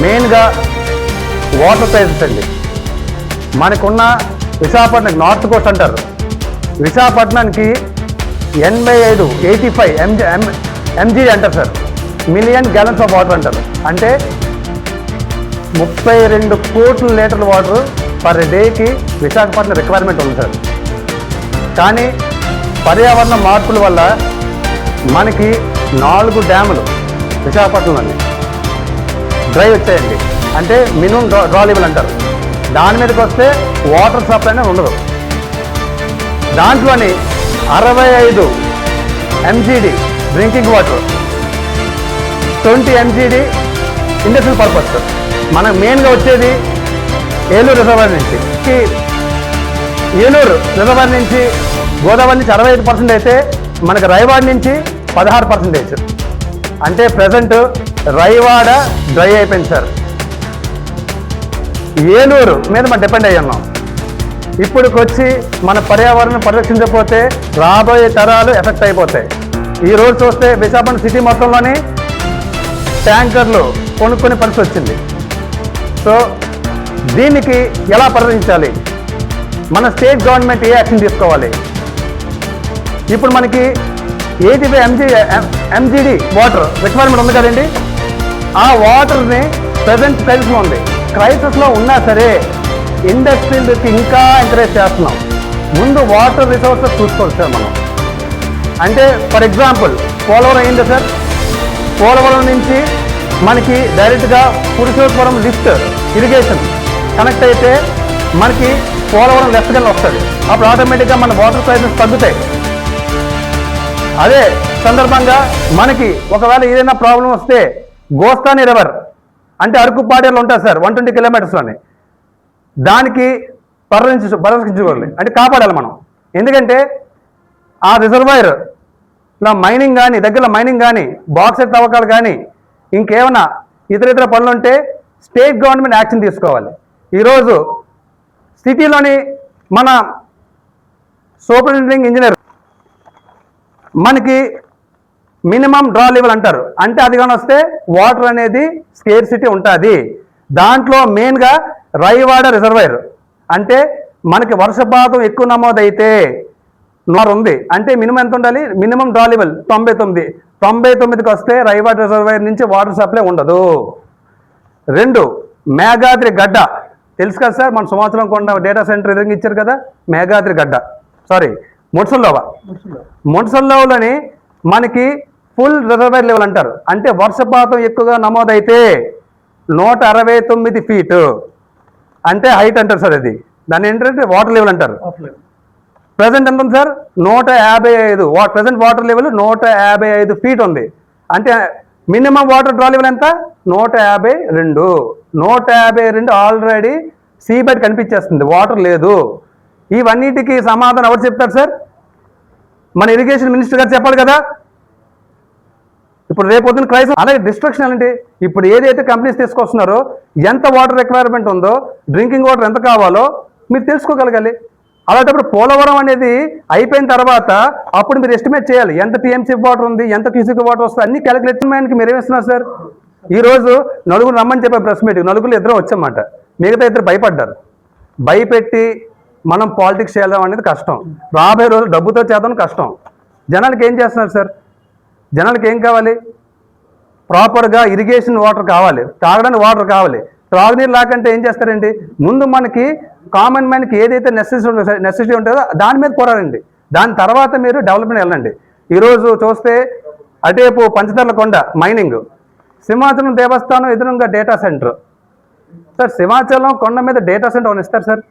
మెయిన్గా water prices అండి. మనకున్న విశాఖపట్నం నార్త్ కోస్ట్ అంటారు, విశాఖపట్నానికి 85 ఎంజీ అంటారు sir, million gallons of water అంటారు. అంటే 32 కోట్ల లీటర్ల వాటర్ పర్ డేకి విశాఖపట్నం రిక్వైర్మెంట్ ఉంది సార్. కానీ పర్యావరణ మార్పుల వల్ల మనకి 4 డ్యాములు విశాఖపట్నంలోని డ్రై వచ్చాయండి. అంటే మినిమం డ్రా లెవెల్ అంటారు. దాని మీదకి వస్తే వాటర్ సప్లై అనేది ఉండదు. దాంట్లోని 65 MGD drinking water, 20 MGD industrial purpose. మనకు మెయిన్గా వచ్చేది ఏలూరు రిజర్వాయర్ నుంచి. ఏలూరు రిజర్వాయర్ నుంచి గోదావరి నుంచి 65% అయితే మనకు రైవాడ నుంచి 16%. అంటే ప్రజెంట్ రైవాడ డ్రై అయిపోయింది సార్. ఏలూరు మీద మనం డిపెండ్ అయ్యి ఉన్నాం. ఇప్పుడుకొచ్చి మన పర్యావరణం పరిరక్షించకపోతే రాబోయే తరాలు ఎఫెక్ట్ అయిపోతాయి. ఈ రోజు చూస్తే విశాఖపట్నం సిటీ మొత్తంలోని ట్యాంకర్లు కొనుక్కొని పరిస్థితి వచ్చింది. సో దీనికి ఎలా పరిరక్షించాలి, మన స్టేట్ గవర్నమెంట్ ఏ యాక్షన్ తీసుకోవాలి? ఇప్పుడు మనకి 85 ఎంజీడీ వాటర్ రిక్వైర్మెంట్ ఉంది కదండి. ఆ వాటర్ని ప్రజెంట్ క్రైసిస్లో ఉంది. క్రైసిస్లో ఉన్నా సరే ఇండస్ట్రీలకి ఇంకా ఎంకరేజ్ చేస్తున్నాం. ముందు వాటర్ రిసోర్సెస్ చూసుకోవచ్చు సార్ మనం. అంటే ఫర్ ఎగ్జాంపుల్ పోలవరం అయింది సార్. పోలవరం నుంచి మనకి డైరెక్ట్గా పురుషోత్తపురం లిఫ్ట్ ఇరిగేషన్ కనెక్ట్ అయితే మనకి పోలవరం లెఫ్ట్ కింద వస్తుంది. అప్పుడు ఆటోమేటిక్గా మన వాటర్ క్రైసిస్ తగ్గుతాయి. అదే సందర్భంగా మనకి ఒకవేళ ఏదైనా ప్రాబ్లం వస్తే గోస్తాని రివర్ అంటే అరకు పాడేళ్ళు ఉంటుంది సార్, 120 కిలోమీటర్స్లోని. దానికి పరిరక్షించుకోవాలి, అంటే కాపాడాలి మనం. ఎందుకంటే ఆ రిజర్వాయర్లో మైనింగ్ కానీ, దగ్గరలో మైనింగ్ కానీ, బాక్సైట్ తవ్వకాలు కానీ, ఇంకేమైనా ఇతర పనులు ఉంటే స్టేట్ గవర్నమెంట్ యాక్షన్ తీసుకోవాలి. ఈరోజు సిటీలోని మన సూపరింటెండింగ్ ఇంజనీర్ మనకి మినిమం డ్రా లెవెల్ అంటారు. అంటే అది కానీ వస్తే వాటర్ అనేది స్కేర్సిటీ ఉంటుంది. దాంట్లో మెయిన్గా రైవాడ రిజర్వాయర్ అంటే మనకి వర్షపాతం ఎక్కువ నమోదైతే ఉంది. అంటే మినిమం ఎంత ఉండాలి? మినిమం డ్రా లెవెల్ 99కి వస్తే రైవాడ రిజర్వాయర్ నుంచి వాటర్ సప్లై ఉండదు. 2 మేఘాద్రి గడ్డ తెలుసు కదా సార్, మన సంవత్సరం కొండ డేటా సెంటర్ ఎదురుగా ఇచ్చారు కదా, మేఘాద్రి గడ్డ మున్సల్లోవలోని మనకి ఫుల్ రిజర్వాయర్ లెవెల్ అంటారు. అంటే వర్షపాతం ఎక్కువగా నమోదైతే 169 ఫీట్ అంటే హైట్ అంటారు సార్. అది దాన్ని ఏంటంటే వాటర్ లెవెల్ అంటారు. ప్రజెంట్ ఎంత ఉంది sir? 155. Present water level 155 feet ఉంది. అంటే మినిమం వాటర్ డ్రా లెవెల్ ఎంత? 152. 152 ఆల్రెడీ సీబెడ్ కనిపించేస్తుంది, వాటర్ లేదు. ఇవన్నిటికీ సమాధానం ఎవరు చెప్తారు సార్? మన ఇరిగేషన్ మినిస్టర్ గారు చెప్పాలి కదా. ఇప్పుడు రేపొద్దున క్రైసిస్. అలాగే డిస్ట్రక్షన్ అంటే ఇప్పుడు ఏదైతే కంపెనీస్ తీసుకొస్తున్నారో ఎంత వాటర్ రిక్వైర్మెంట్ ఉందో, డ్రింకింగ్ వాటర్ ఎంత కావాలో మీరు తెలుసుకోగలగాలి. అలాంటప్పుడు పోలవరం అనేది అయిపోయిన తర్వాత అప్పుడు మీరు ఎస్టిమేట్ చేయాలి. ఎంత టీఎంసీ వాటర్ ఉంది, ఎంత క్యూసీసీ వాటర్ వస్తుంది, అన్ని క్యాలిక్యులేషన్ మీరు ఏమిస్తున్నారు సార్? ఈరోజు నలుగురు రమ్మని చెప్పే ప్రెస్ మీటింగ్, నలుగురు 2 వచ్చామాట, మిగతా 2 భయపడ్డారు. భయపెట్టి మనం పాలిటిక్స్ చేయడం అనేది కష్టం. రాబోయే రోజులు డబ్బుతో చేద్దాం కష్టం. జనాలకి ఏం చేస్తున్నారు సార్? జనాలకి ఏం కావాలి? ప్రాపర్గా ఇరిగేషన్ వాటర్ కావాలి, తాగడానికి వాటర్ కావాలి. త్రాగునీరు లేకంటే ఏం చేస్తారండి? ముందు మనకి కామన్ మ్యాన్కి ఏదైతే నెసెసిటీ ఉంటుందో దాని మీద పోరాడండి. దాని తర్వాత మీరు డెవలప్మెంట్ వెళ్ళండి. ఈరోజు చూస్తే అటేపు పంచదార్ల కొండ మైనింగ్, సింహాచలం దేవస్థానం ఎదురుగా డేటా సెంటర్. సార్ సింహాచలం కొండ మీద డేటా సెంటర్ అని ఇస్తారు సార్.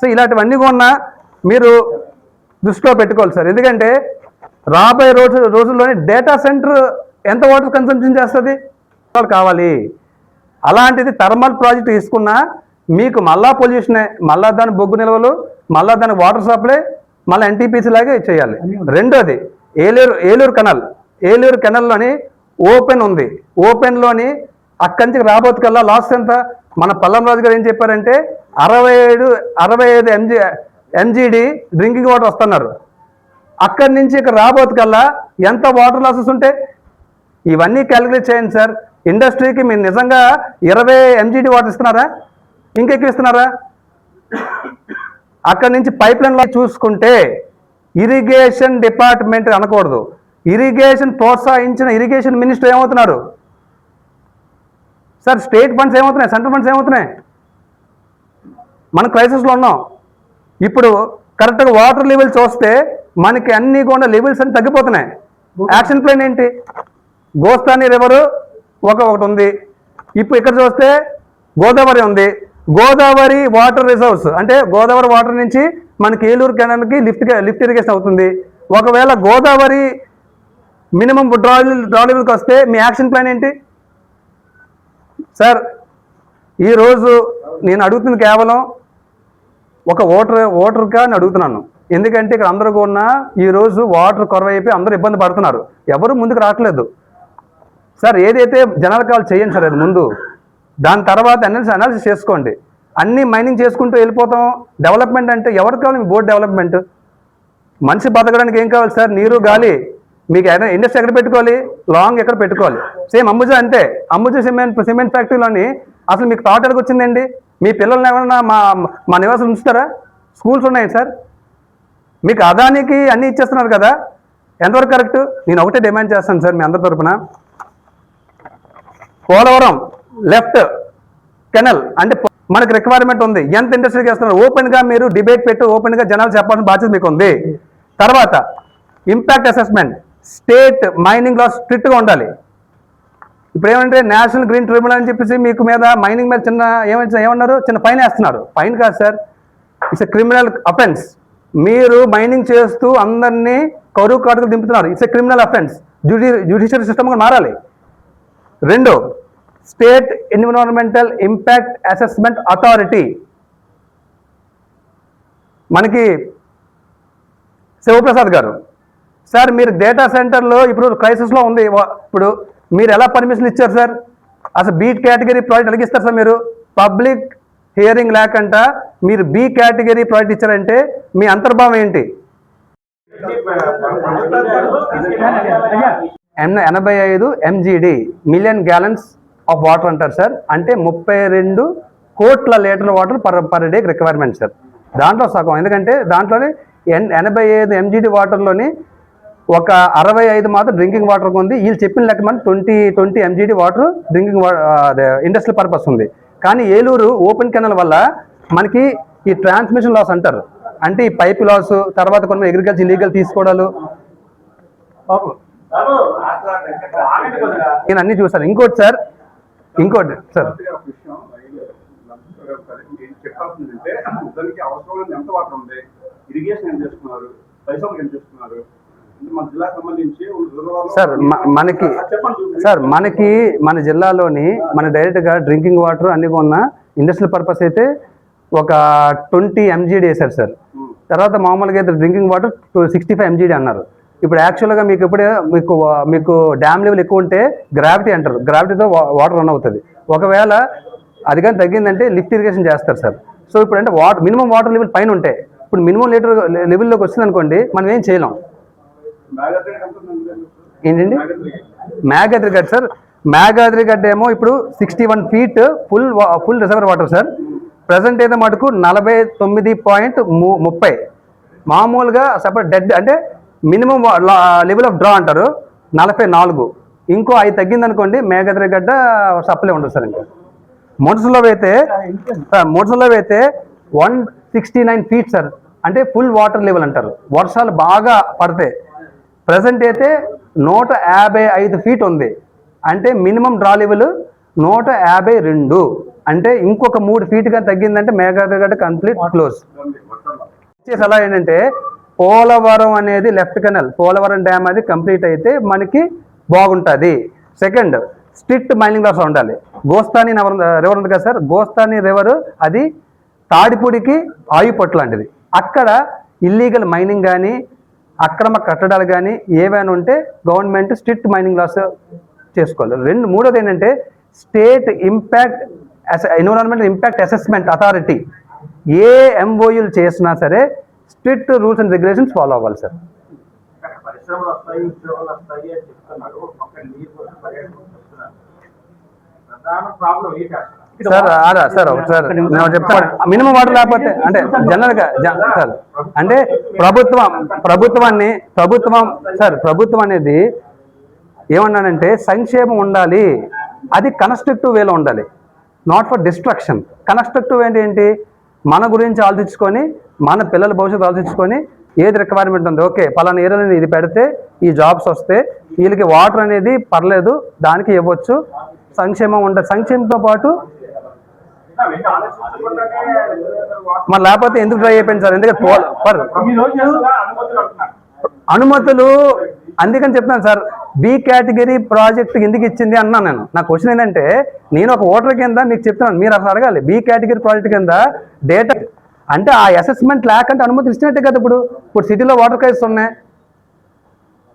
సో ఇలాంటివన్నీ కూడా మీరు దృష్టిలో పెట్టుకోవాలి సార్. ఎందుకంటే రాబోయే రోజుల్లోనే డేటా సెంటర్ ఎంత వాటర్ కన్సంప్షన్ చేస్తుంది కావాలి. అలాంటిది థర్మల్ ప్రాజెక్ట్ తీసుకున్నా మీకు మళ్ళా పొల్యూషనే, మళ్ళా దాని బొగ్గు నిల్వలు, మళ్ళా దాని వాటర్ సప్లై, మళ్ళీ ఎన్టీపీసీ లాగే చేయాలి. రెండోది ఏలూరు కెనాల్లోని ఓపెన్ ఉంది. ఓపెన్లోని అక్కడి నుంచి రాబోతుకల్లా లాస్ట్ ఎంత? మన పల్లం రాజు గారు ఏం చెప్పారంటే 65 ఎంజీడీ డ్రింకింగ్ వాటర్ వస్తున్నారు. అక్కడి నుంచి ఇక్కడ రాబోతుకల్లా ఎంత వాటర్ లాసెస్ ఉంటాయి? ఇవన్నీ క్యాలిక్యులేట్ చేయండి సార్. ఇండస్ట్రీకి మీరు నిజంగా 20 MGD వాటర్ ఇస్తున్నారా, ఇంకెక్కువ ఇస్తున్నారా? అక్కడి నుంచి పైప్ లైన్లో చూసుకుంటే ఇరిగేషన్ డిపార్ట్మెంట్ అనకూడదు, ఇరిగేషన్ ప్రోత్సహించిన ఇరిగేషన్ మినిస్టర్ ఏమవుతున్నారు సార్? స్టేట్ ఫండ్స్ ఏమవుతున్నాయి, సెంట్రల్ ఫండ్స్ ఏమవుతున్నాయి? మనం క్రైసిస్లో ఉన్నాం. ఇప్పుడు కరెక్ట్గా వాటర్ లెవెల్ చూస్తే మనకి అన్నీ కూడా లెవెల్స్ అన్ని తగ్గిపోతున్నాయి. యాక్షన్ ప్లాన్ ఏంటి? గోస్తాని రివరు ఒకటి ఉంది. ఇప్పుడు ఇక్కడ చూస్తే గోదావరి ఉంది. గోదావరి వాటర్ రిజర్వ్స్ అంటే గోదావరి వాటర్ నుంచి మనకి ఏలూరు కెనాల్కి లిఫ్ట్ ఇరిగేషన్ అవుతుంది. ఒకవేళ గోదావరి మినిమం డ్రా లెవెల్కి వస్తే మీ యాక్షన్ ప్లాన్ ఏంటి సార్? ఈరోజు నేను అడుగుతుంది కేవలం ఒక ఓటర్గా అని అడుగుతున్నాను. ఎందుకంటే ఇక్కడ అందరూ కూడా ఈరోజు వాటర్ కొరవైపోయి అందరూ ఇబ్బంది పడుతున్నారు, ఎవరు ముందుకు రావట్లేదు సార్. ఏదైతే జనాలకు కావాలి చేయండి సార్, అది ముందు. దాని తర్వాత అనాలిసిస్ చేసుకోండి. అన్నీ మైనింగ్ చేసుకుంటూ వెళ్ళిపోతాం. డెవలప్మెంట్ అంటే ఎవరికి కావాలి? మీ బోర్డు డెవలప్మెంట్. మనిషి బతకడానికి ఏం కావాలి సార్? నీరు, గాలి. మీకు ఇండస్ట్రీ ఎక్కడ పెట్టుకోవాలి? లాంగ్ ఎక్కడ పెట్టుకోవాలి? సేమ్ అంబుజా అంతే. అంబుజా సిమెంట్ ఫ్యాక్టరీలోని అసలు మీకు థాట్ ఎక్కడికి వచ్చిందండి? మీ పిల్లల్ని ఎవరైనా మా నివాసాలు ఉంచుతారా? స్కూల్స్ ఉన్నాయి సార్. మీకు అదానికి అన్నీ ఇచ్చేస్తున్నారు కదా, ఎంతవరకు కరెక్ట్? నేను ఒకటే డిమాండ్ చేస్తాను సార్ మీ అందరి తరఫున. పోలవరం లెఫ్ట్ కెనల్ అంటే మనకు రిక్వైర్మెంట్ ఉంది. ఎంత ఇండస్ట్రీకి వేస్తున్నారు? ఓపెన్గా మీరు డిబేట్ పెట్టి ఓపెన్గా జనాలు చెప్పాల్సిన బాధ్యత మీకు ఉంది. తర్వాత ఇంపాక్ట్ అసెస్మెంట్, స్టేట్ మైనింగ్ లా స్ట్రిక్ట్గా ఉండాలి. ఇప్పుడు ఏమంటే నేషనల్ గ్రీన్ ట్రిబ్యునల్ అని చెప్పేసి మీకు మీద మైనింగ్ మీద ఏమన్నారు? చిన్న ఫైన్ వేస్తున్నారు. ఫైన్ కాదు sir, it's a criminal offence. మీరు మైనింగ్ చేస్తూ అందరినీ కరువు కాటుకు దింపుతున్నారు. It's a criminal offence. Judiciary system కూడా మారాలి. రెండు, state environmental impact assessment authority. మనకి శివప్రసాద్ గారు సార్, మీరు డేటా సెంటర్లో ఇప్పుడు క్రైసిస్లో ఉంది. ఇప్పుడు మీరు ఎలా పర్మిషన్ ఇచ్చారు సార్? అసలు బీ కేటగిరీ ప్రాజెక్ట్ అడిగిస్తారు సార్ మీరు? పబ్లిక్ హియరింగ్ లేకంట మీరు బీ కేటగిరీ ప్రాజెక్ట్ ఇచ్చారంటే మీ అంతర్భావం ఏంటి? 85 MGD million gallons of water అంటారు సార్. అంటే 32 కోట్ల litre water per day requirement sir. దాంట్లో సగం, ఎందుకంటే దాంట్లోనే 85 MGD వాటర్లోని ఒక 65 మాత్రం డ్రింకింగ్ వాటర్కి ఉంది. వీళ్ళు చెప్పిన లెక్క మన 20 MGD water drinking industrial purpose ఉంది. కానీ ఏలూరు ఓపెన్ కెనాల్ వల్ల మనకి ఈ ట్రాన్స్మిషన్ లాస్ అంటారు, అంటే ఈ పైప్ లాస్, తర్వాత కొన్ని అగ్రికల్చర్ ఇల్లీగల్ తీసుకోవడాలు, నేను అన్ని చూస్తాను. ఇంకోటి సార్ మనకి మన జిల్లాలోని మన డైరెక్ట్గా డ్రింకింగ్ వాటర్ అన్ని కొన్న ఇండస్ట్రియల్ పర్పస్ అయితే ఒక 20 MGD వేశారు సార్. తర్వాత మామూలుగా అయితే డ్రింకింగ్ వాటర్ 65 MGD అన్నారు. ఇప్పుడు యాక్చువల్గా మీకు ఎప్పుడే మీకు డ్యామ్ లెవెల్ ఎక్కువ ఉంటే గ్రావిటీ అంటారు, గ్రావిటీతో వాటర్ రన్ అవుతుంది. ఒకవేళ అది కానీ తగ్గిందంటే లిఫ్ట్ ఇరిగేషన్ చేస్తారు సార్. సో ఇప్పుడు అంటే మినిమం వాటర్ లెవెల్ పైన ఉంటే, ఇప్పుడు మినిమం లెవెల్లోకి వచ్చింది అనుకోండి, మనం ఏం చేయలేం. ఏంటండి మేఘాద్రి గడ్డ సార్? మేఘాద్రి గడ్డ ఏమో ఇప్పుడు 61 feet full రిజర్వర్ water sir. Present అయితే మటుకు 49.30. మామూలుగా సపరేట్ డెడ్ అంటే మినిమం లెవెల్ ఆఫ్ డ్రా అంటారు 44. ఇంకో 5 తగ్గింది అనుకోండి, మేఘాద్రి గడ్డ సప్లై ఉండదు సార్. ఇంకా మోటర్స్లో అయితే 169 ఫీట్ సార్, అంటే ఫుల్ వాటర్ లెవెల్ అంటారు. వర్షాలు బాగా పడతాయి. ప్రజెంట్ అయితే 155 ఫీట్ ఉంది, అంటే మినిమం డ్రా లెవెల్ 152. అంటే ఇంకొక 3 ఫీట్గా తగ్గిందంటే మేఘాద్రి గడ్డ కంప్లీట్ క్లోజ్. ఎలా ఏంటంటే పోలవరం అనేది లెఫ్ట్ కెనల్, పోలవరం డ్యామ్ అది కంప్లీట్ అయితే మనకి బాగుంటుంది. సెకండ్, స్ట్రిక్ట్ మైనింగ్ లాస్ ఉండాలి. గోస్తాని రివర్ ఉంది కదా సార్, గోస్తాని రివర్ అది తాడిపూడికి ఆయుపట్టు లాంటిది. అక్కడ ఇల్లీగల్ మైనింగ్ కానీ అక్రమ కట్టడాలు కానీ ఏవైనా ఉంటే గవర్నమెంట్ స్ట్రిక్ట్ మైనింగ్ లాస్ చేసుకోవాలి. మూడోది ఏంటంటే state environmental impact assessment authority ఏ MOUలు చేసినా సరే strict rules and regulations follow అవ్వాలి సార్. సార్ సార్ సార్ నేను చెప్తాను, మినిమం వాటర్ లేకపోతే అంటే జనరల్గా సార్ అంటే ప్రభుత్వం అనేది ఏమన్నానంటే సంక్షేమం ఉండాలి, అది కన్స్ట్రక్టివ్ వేలో ఉండాలి, నాట్ ఫర్ డిస్ట్రక్షన్. కన్స్ట్రక్టివ్ ఏంటి, మన గురించి ఆలోచించుకొని మన పిల్లల భవిష్యత్తు ఆలోచించుకొని ఏది రిక్వైర్మెంట్ ఉంది, ఓకే పలానా ఏరియాలో ఇది పెడితే ఈ జాబ్స్ వస్తే వీళ్ళకి వాటర్ అనేది పర్లేదు దానికి ఇవ్వచ్చు, సంక్షేమం ఉండదు. సంక్షేమంతో పాటు మరి లేకపోతే ఎందుకు ట్రై అయిపోయింది సార్? ఎందుకంటే అనుమతులు అందుకని చెప్తాను సార్, బి కేటగిరీ ప్రాజెక్ట్ ఎందుకు ఇచ్చింది అన్నాను నేను. నా క్వశ్చన్ ఏంటంటే, నేను ఒక ఓటర్ కింద మీకు చెప్తున్నాను, మీరు అసలు అడగాలి బి కేటగిరీ ప్రాజెక్ట్ కింద డేటా అంటే ఆ అసెస్మెంట్ లేకంటే అనుమతి ఇచ్చినట్టే కదా. ఇప్పుడు సిటీలో వాటర్ క్రైసిస్ ఉన్నాయి,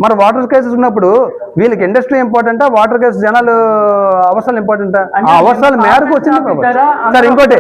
మరి వాటర్ క్రైసిస్ ఉన్నప్పుడు వీళ్ళకి ఇండస్ట్రీ ఇంపార్టెంటా, వాటర్ క్రైసిస్ జనాలు అవసరాలు ఇంపార్టెంటా? ఆ అవసరాల మేరకు వచ్చింది. సార్ ఇంకోటి